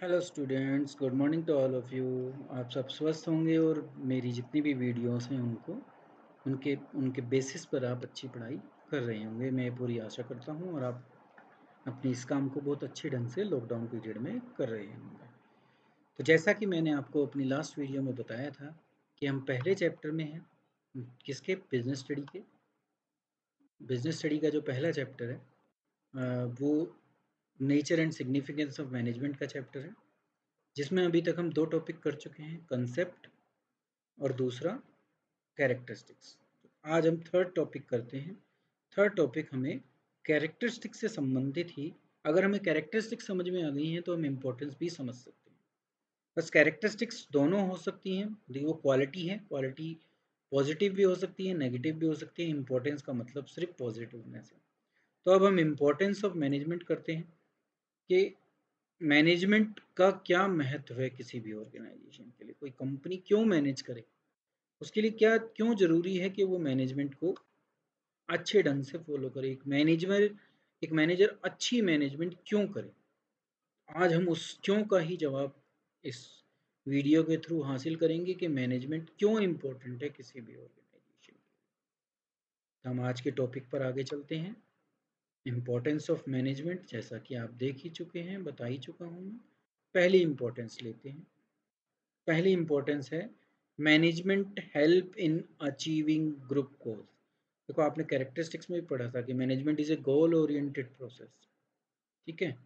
Hello students, good morning to all of you. आप सब स्वस्थ होंगे और मेरी जितनी भी वीडियोस हैं उनको उनके उनके बेसिस पर आप अच्छी पढ़ाई कर रहे होंगे, मैं पूरी आशा करता हूं। और आप अपने इस काम को बहुत अच्छे ढंग से लॉकडाउन पीरियड में कर रहे होंगे। तो जैसा कि मैंने आपको अपनी लास्ट वीडियो में बताया था कि हम पहले चैप्टर में हैं, किसके, बिजनेस स्टडी का जो पहला चैप्टर है वो nature and significance of management का चैप्टर है, जिसमें अभी तक हम 2 टॉपिक कर चुके हैं, कंसेप्ट और दूसरा कैरेक्टरिस्टिक्स। आज हम थर्ड टॉपिक करते हैं। थर्ड टॉपिक हमें कैरेक्टरिस्टिक्स से संबंधित ही, अगर हमें कैरेक्टरिस्टिक्स समझ में आ गई हैं तो हम इम्पोर्टेंस भी समझ सकते हैं। बस कैरेक्टरिस्टिक्स दोनों हो सकती हैं, वो क्वालिटी है, क्वालिटी पॉजिटिव भी हो सकती है, नेगेटिव भी हो सकती है। इम्पोर्टेंस का मतलब सिर्फ पॉजिटिव होने से। तो अब हम इम्पोर्टेंस ऑफ मैनेजमेंट करते हैं कि मैनेजमेंट का क्या महत्व है किसी भी ऑर्गेनाइजेशन के लिए। कोई कंपनी क्यों मैनेज करे, उसके लिए क्या क्यों ज़रूरी है कि वो मैनेजमेंट को अच्छे ढंग से फॉलो करे। एक मैनेजर अच्छी मैनेजमेंट क्यों करे। आज हम उस क्यों का ही जवाब इस वीडियो के थ्रू हासिल करेंगे कि मैनेजमेंट क्यों इम्पोर्टेंट है किसी भी ऑर्गेनाइजेशन के लिए। तो हम आज के टॉपिक पर आगे चलते हैं। इम्पोर्टेंस ऑफ मैनेजमेंट, जैसा कि आप देख ही चुके हैं, बता ही चुका हूँ मैं। पहली इम्पोर्टेंस लेते हैं। पहली इम्पोर्टेंस है management help in achieving group goals. देखो, आपने कैरेक्टरिस्टिक्स में भी पढ़ा था कि management is a goal oriented process. ठीक है,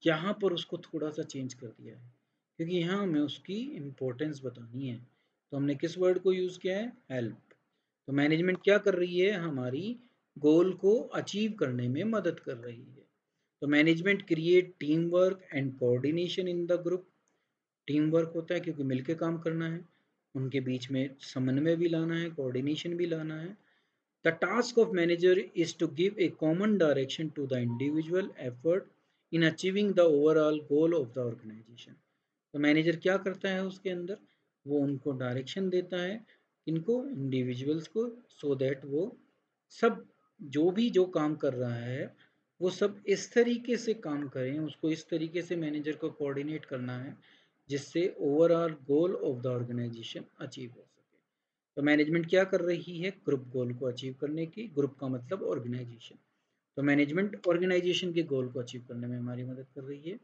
यहाँ पर उसको थोड़ा सा चेंज कर दिया है, क्योंकि यहाँ हमें उसकी इम्पोर्टेंस बतानी है। तो हमने किस वर्ड को यूज़ किया है, हेल्प। तो मैनेजमेंट क्या कर रही है, हमारी गोल को अचीव करने में मदद कर रही है। तो management create team work and coordination in the group. Team work होता है क्योंकि मिलके काम करना है, उनके बीच में समन्वय भी लाना है, कोऑर्डिनेशन भी लाना है। The task of manager is to give a common direction to the individual effort in achieving the overall goal of the organisation. तो मैनेजर क्या करता है उसके अंदर, वो उनको डायरेक्शन देता है, इनको इंडिविजुअल्स को, सो दैट वो सब जो काम कर रहा है वो सब इस तरीके से काम करें, उसको इस तरीके से मैनेजर को कोऑर्डिनेट करना है जिससे overall goal of the organisation achieve हो सके। तो मैनेजमेंट क्या कर रही है, ग्रुप गोल को अचीव करने की, ग्रुप का मतलब ऑर्गेनाइजेशन। तो मैनेजमेंट ऑर्गेनाइजेशन के गोल को अचीव करने में हमारी मदद कर रही है।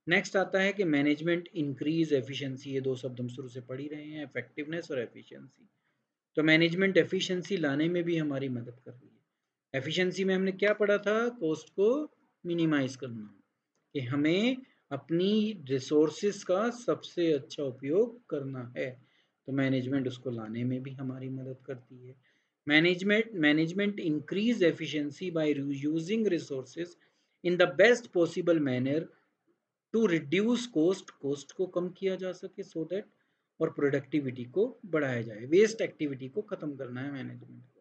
नेक्स्ट आता है कि मैनेजमेंट इंक्रीज एफिशिएंसी। ये दो शब्द हम शुरू से पढ़ ही रहे हैं, इफेक्टिवनेस और एफिशिएंसी। तो मैनेजमेंट एफिशिएंसी लाने में भी हमारी मदद कर रही है। एफिशिएंसी में हमने क्या पढ़ा था, कॉस्ट को मिनिमाइज करना, कि हमें अपनी रिसोर्सेज का सबसे अच्छा उपयोग करना है। तो मैनेजमेंट उसको लाने में भी हमारी मदद करती है। Management increase efficiency by using resources in the best possible manner to reduce cost. Cost को कम किया जा सके, सो दैट, और प्रोडक्टिविटी को बढ़ाया जाए, वेस्ट एक्टिविटी को खत्म करना है मैनेजमेंट को।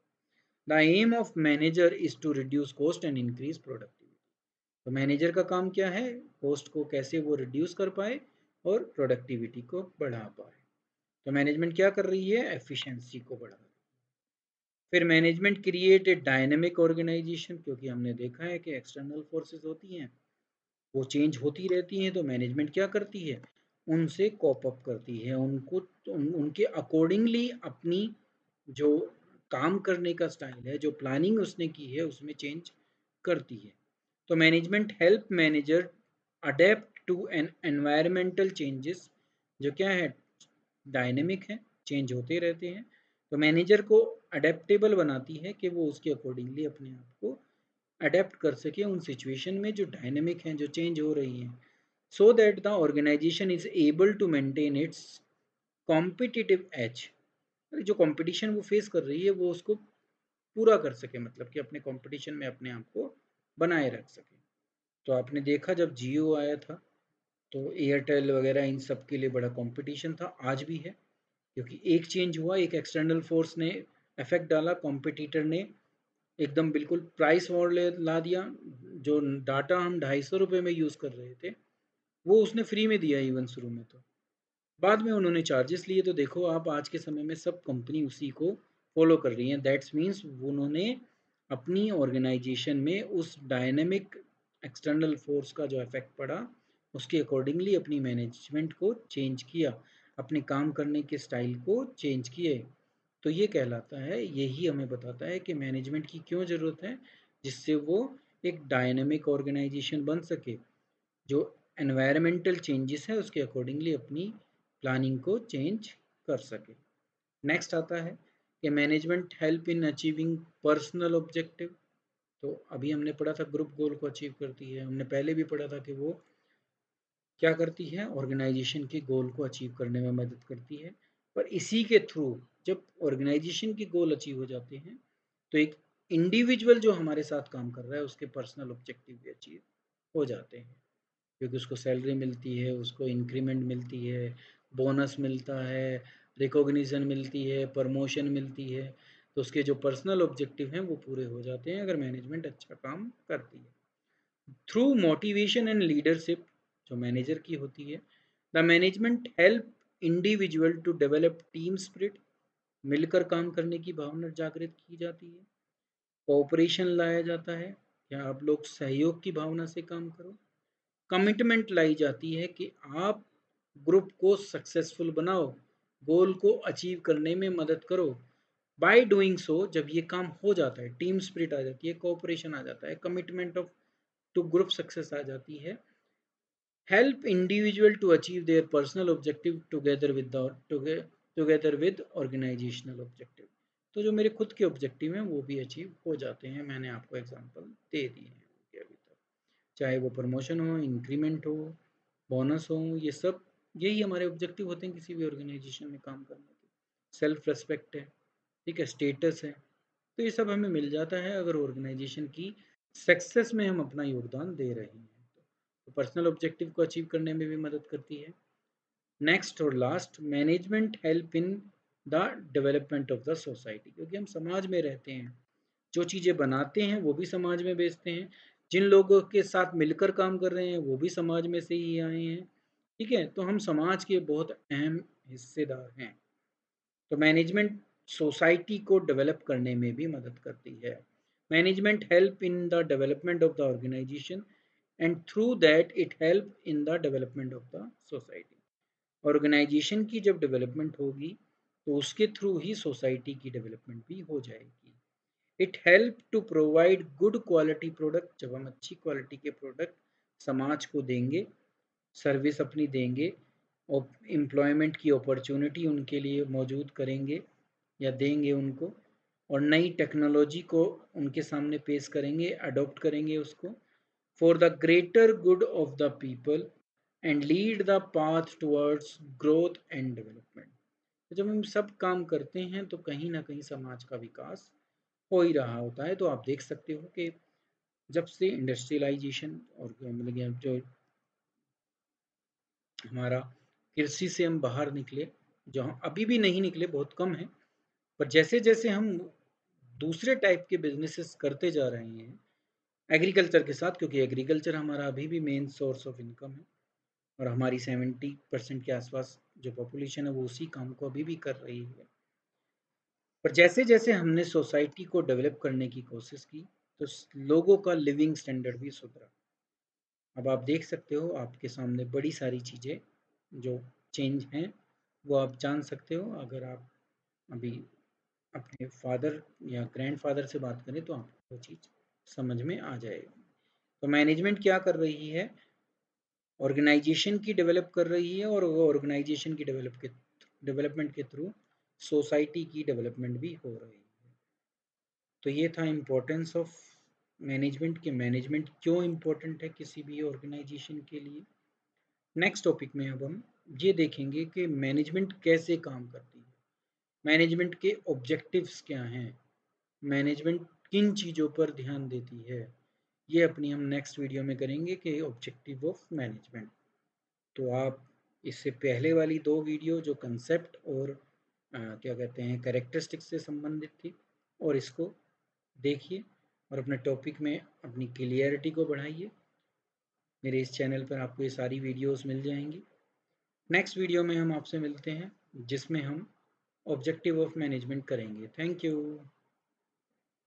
The aim of manager is to reduce cost and increase productivity. तो मैनेजर का काम क्या है, कॉस्ट को कैसे वो रिड्यूस कर पाए और प्रोडक्टिविटी को बढ़ा पाए। तो मैनेजमेंट क्या कर रही है, एफिशिएंसी को बढ़ा रही है। फिर management create a dynamic organisation, क्योंकि हमने देखा है कि एक्सटर्नल फोर्सेस होती हैं, वो चेंज होती रहती हैं। तो मैनेजमेंट क्या करती है, उनसे कॉप अप करती है, उनके अकॉर्डिंगली अपनी जो काम करने का स्टाइल है, जो प्लानिंग उसने की है, उसमें चेंज करती है। तो management help manager adapt to an environmental changes, जो क्या है, डायनेमिक है, चेंज होते रहते हैं। तो मैनेजर को अडेप्टेबल बनाती है कि वो उसके अकॉर्डिंगली अपने आप को अडेप्ट कर सके उन सिचुएशन में जो डायनेमिक हैं, जो चेंज हो रही हैं, so that the organisation is able to maintain its competitive edge. जो कंपटीशन वो फेस कर रही है वो उसको पूरा कर सके, मतलब कि अपने कंपटीशन में अपने आप को बनाए रख सके। तो आपने देखा जब जियो आया था तो एयरटेल वगैरह इन सब के लिए बड़ा कंपटीशन था, आज भी है, क्योंकि एक चेंज हुआ, एक एक्सटर्नल फोर्स ने इफेक्ट डाला, कॉम्पिटिटर ने एकदम बिल्कुल प्राइस वॉर ला दिया। जो डाटा हम 250 रुपये में यूज़ कर रहे थे वो उसने फ्री में दिया इवन शुरू में, तो बाद में उन्होंने चार्जेस लिए। तो देखो आप, आज के समय में सब कंपनी उसी को फॉलो कर रही हैं। दैट्स मीन्स उन्होंने अपनी ऑर्गेनाइजेशन में उस डायनेमिक एक्सटर्नल फोर्स का जो इफेक्ट पड़ा उसके अकॉर्डिंगली अपनी मैनेजमेंट को चेंज किया, अपने काम करने के स्टाइल को चेंज किए, तो ये कहलाता है, यही हमें बताता है कि मैनेजमेंट की क्यों ज़रूरत है, जिससे वो एक डायनेमिक ऑर्गेनाइजेशन बन सके, जो एनवायरमेंटल चेंजेस है उसके अकॉर्डिंगली अपनी प्लानिंग को चेंज कर सके। नेक्स्ट आता है कि management help in achieving personal objective. तो अभी हमने पढ़ा था ग्रुप गोल को अचीव करती है, हमने पहले भी पढ़ा था कि वो क्या करती है, ऑर्गेनाइजेशन के गोल को अचीव करने में मदद करती है। पर इसी के थ्रू जब ऑर्गेनाइजेशन के गोल अचीव हो जाते हैं तो एक इंडिविजुअल जो हमारे साथ काम कर रहा है उसके पर्सनल ऑब्जेक्टिव भी अचीव हो जाते हैं, क्योंकि उसको सैलरी मिलती है, उसको इंक्रीमेंट मिलती है, बोनस मिलता है, रिकॉग्निशन मिलती है, प्रमोशन मिलती है, तो उसके जो पर्सनल ऑब्जेक्टिव हैं वो पूरे हो जाते हैं अगर मैनेजमेंट अच्छा काम करती है। थ्रू मोटिवेशन एंड लीडरशिप जो मैनेजर की होती है, the management help individual to develop team spirit, मिलकर काम करने की भावना जागृत की जाती है, कोऑपरेशन लाया जाता है, या आप लोग सहयोग की भावना से काम करो, कमिटमेंट लाई जाती है कि आप ग्रुप को सक्सेसफुल बनाओ, गोल को अचीव करने में मदद करो। बाय डूइंग सो जब ये काम हो जाता है, टीम स्पिरिट आ जाती है, कोऑपरेशन आ जाता है, commitment of to group success आ जाती है, help individual to achieve their personal objective together with organizational objective। तो जो मेरे खुद के ऑब्जेक्टिव हैं वो भी अचीव हो जाते हैं, मैंने आपको एग्जांपल दे दिए हैं अभी तक, चाहे वो प्रमोशन हो, इंक्रीमेंट हो, बोनस हो, ये सब यही हमारे ऑब्जेक्टिव होते हैं किसी भी ऑर्गेनाइजेशन में काम करने के। सेल्फ रेस्पेक्ट है, ठीक है, स्टेटस है, तो ये सब हमें मिल जाता है अगर ऑर्गेनाइजेशन की सक्सेस में हम अपना योगदान दे रहे हैं, तो पर्सनल ऑब्जेक्टिव को अचीव करने में भी मदद करती है। नेक्स्ट और last, management help in the development of the society, क्योंकि हम समाज में रहते हैं, जो चीज़ें बनाते हैं वो भी समाज में बेचते हैं, जिन लोगों के साथ मिलकर काम कर रहे हैं वो भी समाज में से ही आए हैं, ठीक है, तो हम समाज के बहुत अहम हिस्सेदार हैं। तो मैनेजमेंट सोसाइटी को डेवलप करने में भी मदद करती है। Management help in the development of the organisation and through that it help in the development of the society. Organisation की जब डेवलपमेंट होगी तो उसके थ्रू ही सोसाइटी की डेवलपमेंट भी हो जाएगी। It help to provide good quality product, जब हम अच्छी क्वालिटी के प्रोडक्ट समाज को देंगे, सर्विस अपनी देंगे और एम्प्लॉयमेंट की अपॉर्चुनिटी उनके लिए मौजूद करेंगे या देंगे उनको, और नई टेक्नोलॉजी को उनके सामने पेश करेंगे, अडॉप्ट करेंगे उसको, for the greater good of the people and lead the path towards growth and development. तो जब हम सब काम करते हैं तो कहीं ना कहीं समाज का विकास हो ही रहा होता है। तो आप देख सकते हो कि जब से इंडस्ट्रियलाइजेशन और मतलब जो हमारा कृषि से हम बाहर निकले, जो हम अभी भी नहीं निकले, बहुत कम है, पर जैसे जैसे हम दूसरे टाइप के बिजनेसेस करते जा रहे हैं एग्रीकल्चर के साथ, क्योंकि एग्रीकल्चर हमारा अभी भी मेन सोर्स ऑफ इनकम है और हमारी 70% के आसपास जो पॉपुलेशन है वो उसी काम को अभी भी कर रही है। पर जैसे जैसे हमने सोसाइटी को डेवलप करने की कोशिश की तो लोगों का लिविंग स्टैंडर्ड भी सुधरा। अब आप देख सकते हो आपके सामने बड़ी सारी चीज़ें जो चेंज हैं वो आप जान सकते हो, अगर आप अभी अपने फादर या ग्रैंडफादर से बात करें तो आपको वो चीज़ समझ में आ जाएगी। तो मैनेजमेंट क्या कर रही है, ऑर्गेनाइजेशन की डेवलप कर रही है और वो ऑर्गेनाइजेशन की डेवलपमेंट के थ्रू सोसाइटी की डेवलपमेंट भी हो रही है। तो ये था इम्पोर्टेंस ऑफ मैनेजमेंट, के मैनेजमेंट क्यों इम्पोर्टेंट है किसी भी ऑर्गेनाइजेशन के लिए। नेक्स्ट टॉपिक में अब हम ये देखेंगे कि मैनेजमेंट कैसे काम करती है, मैनेजमेंट के ऑब्जेक्टिव्स क्या हैं, मैनेजमेंट किन चीज़ों पर ध्यान देती है, ये अपनी हम नेक्स्ट वीडियो में करेंगे कि ऑब्जेक्टिव ऑफ मैनेजमेंट। तो आप इससे पहले वाली 2 वीडियो जो कंसेप्ट और क्या कहते हैं कैरेक्टरिस्टिक्स से संबंधित थी, और इसको देखिए और अपने टॉपिक में अपनी क्लियरिटी को बढ़ाइए। मेरे इस चैनल पर आपको ये सारी वीडियोस मिल जाएंगी। नेक्स्ट वीडियो में हम आपसे मिलते हैं जिसमें हम ऑब्जेक्टिव ऑफ मैनेजमेंट करेंगे। Thank you.